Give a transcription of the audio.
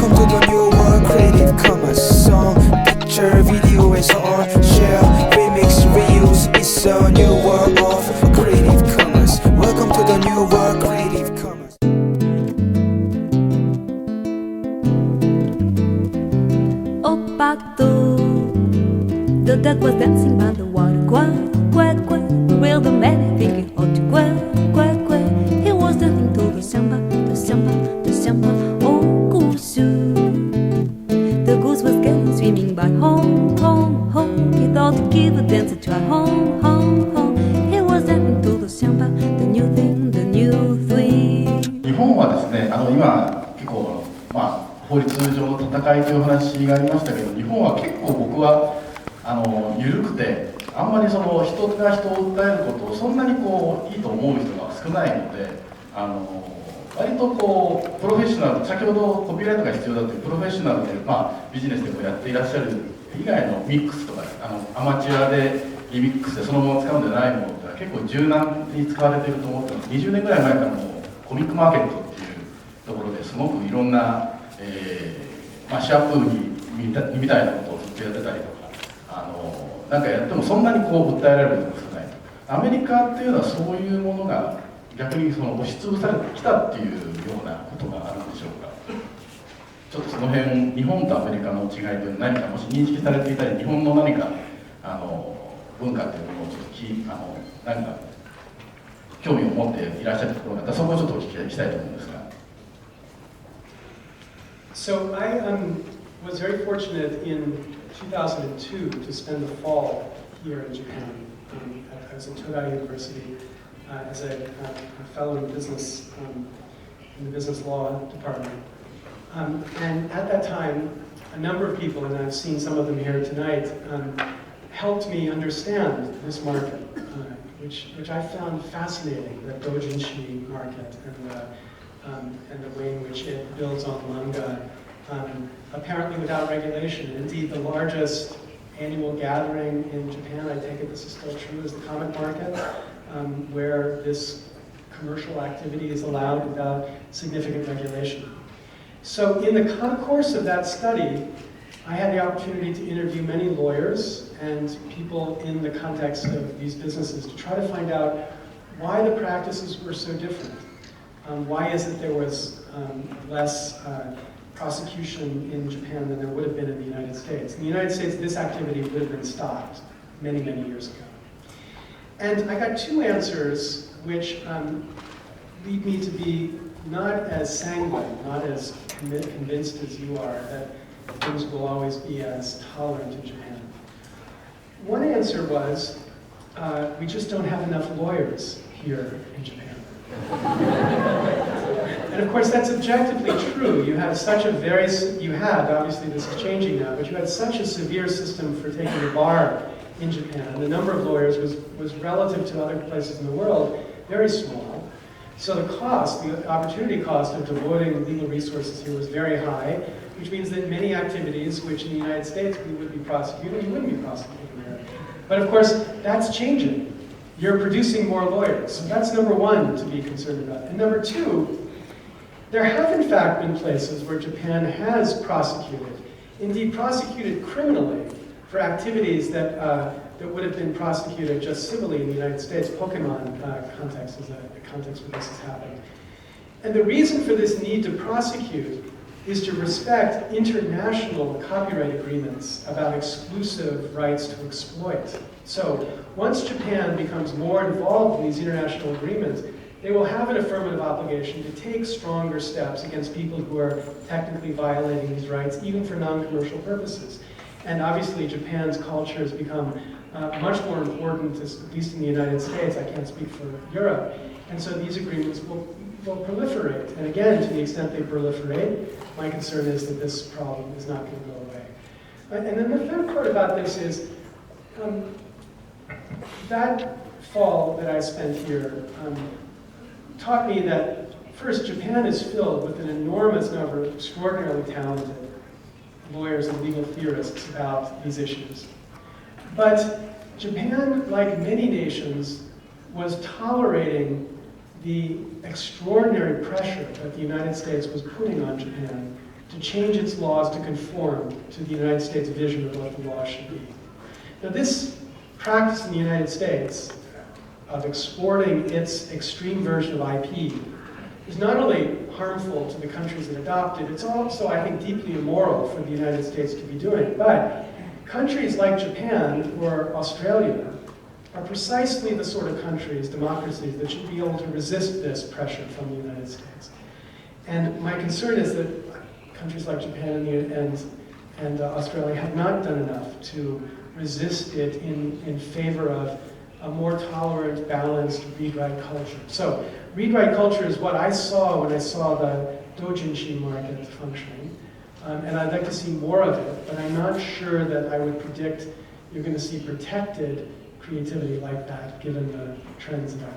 Welcome to the new world, Creative Commons. Song, picture, video and so on. Share, remix, reuse. It's a new world of Creative Commons. Welcome to the new world, Creative Commons. Oh, pato, the duck was dancing by the water. Quack, quack, quack. The real the man thinking how to quack, quack, quack. He was dancing to the samba, the samba, the samba. Oh, goose. The goose was getting swimming by home, home, home. He thought to give a dance a try. Home, home, home. He was dancing to the samba, the new thing, the new thing. 日本はですね、今結構法律上の戦いという話がありましたけど、日本は結構僕は緩くて、あんまりその人が人を訴えることをそんなにいいと思う人が少ないので、割とプロフェッショナル、先ほどコピーライトが必要だというプロフェッショナルで、ビジネスでやっていらっしゃる以外のミックスとかアマチュアでリミックスでそのまま使うんじゃないものって結構柔軟に使われていると思ってます。20年ぐらい前からもコミックマーケットっていうところですごくいろんな、シャープみたいなことをずっとやってたりとか、なんかやってもそんなに訴えられる人が少ない。アメリカっていうのはそういうものが逆に押しつぶされてきたっていうようなことがあるんでしょうか。ちょっとその辺、日本とアメリカの違いというのは何かもし認識されていたり、日本の何か文化っていうものをちょっと何か興味を持っていらっしゃるところがあったら、そこをちょっとお聞きしたいと思うんですが。So I was very fortunate in 2002 to spend the fall here in Japan. I was at Yale University as a fellow in business in the business law department. And at that time, a number of people, and I've seen some of them here tonight, helped me understand this market, which I found fascinating, the doujinshi market and the way in which it builds on manga, apparently without regulation. Indeed, the largest annual gathering in Japan, I take it this is still true, is the comic market, where this commercial activity is allowed without significant regulation. So in the course of that study, I had the opportunity to interview many lawyers and people in the context of these businesses to try to find out why the practices were so different. Why is it there was less prosecution in Japan than there would have been in the United States? In the United States, this activity would have been stopped many, many years ago. And I got two answers which lead me to be not as sanguine, not as convinced as you are that things will always be as tolerant in Japan. One answer was, we just don't have enough lawyers here in Japan. And of course that's objectively true. You have obviously this is changing now, but you had such a severe system for taking the bar in Japan. The number of lawyers was relative to other places in the world very small. So the opportunity cost of devoting legal resources here was very high, which means that many activities which in the United States we would be prosecuting, you wouldn't be prosecuting there. But of course, that's changing. You're producing more lawyers. So that's number one to be concerned about. And number two, there have in fact been places where Japan has prosecuted, indeed prosecuted criminally for activities that would have been prosecuted just civilly in the United States. Pokemon context is a context where this has happened. And the reason for this need to prosecute is to respect international copyright agreements about exclusive rights to exploit. So once Japan becomes more involved in these international agreements, they will have an affirmative obligation to take stronger steps against people who are technically violating these rights, even for non-commercial purposes. And obviously Japan's culture has become much more important, at least in the United States. I can't speak for Europe. And so these agreements will proliferate. And again, to the extent they proliferate, my concern is that this problem is not going to go away. And then the third part about this is, that fall that I spent here taught me that, first, Japan is filled with an enormous number of extraordinarily talented lawyers and legal theorists about these issues. But Japan, like many nations, was tolerating the extraordinary pressure that the United States was putting on Japan to change its laws to conform to the United States vision of what the law should be. Now, this practice in the United States of exporting its extreme version of IP is not only harmful to the countries that adopt it, it's also, I think, deeply immoral for the United States to be doing. But countries like Japan or Australia are precisely the sort of countries, democracies, that should be able to resist this pressure from the United States. And my concern is that countries like Japan and Australia have not done enough to resist it in favor of a more tolerant, balanced read-write culture. So read-write culture is what I saw when I saw the doujinshi market functioning. And I'd like to see more of it, but I'm not sure that I would predict you're going to see protected creativity like that given the trends in our